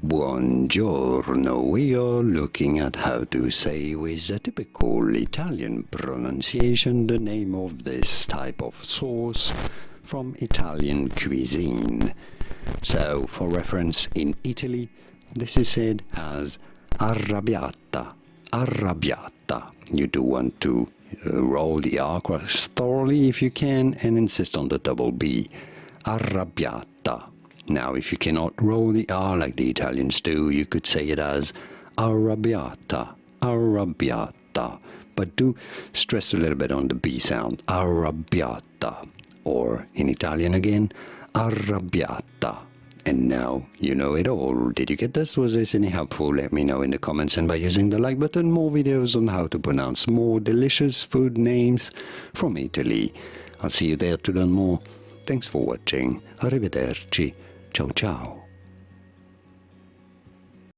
Buongiorno. We are looking at how to say with a typical Italian pronunciation the name of this type of sauce from Italian cuisine. So, for reference, in Italy, this is said as arrabbiata. Arrabbiata. You do want to roll the R quite thoroughly if you can and insist on the double B. Arrabbiata. Now, if you cannot roll the R like the Italians do, you could say it as arrabbiata, arrabbiata. But do stress a little bit on the B sound, arrabbiata. Or, in Italian again, arrabbiata. And now you know it all. Did you get this? Was this any helpful? Let me know in the comments, and by using the like button, more videos on how to pronounce more delicious food names from Italy. I'll see you there to learn more. Thanks for watching. Arrivederci. Ciao ciao.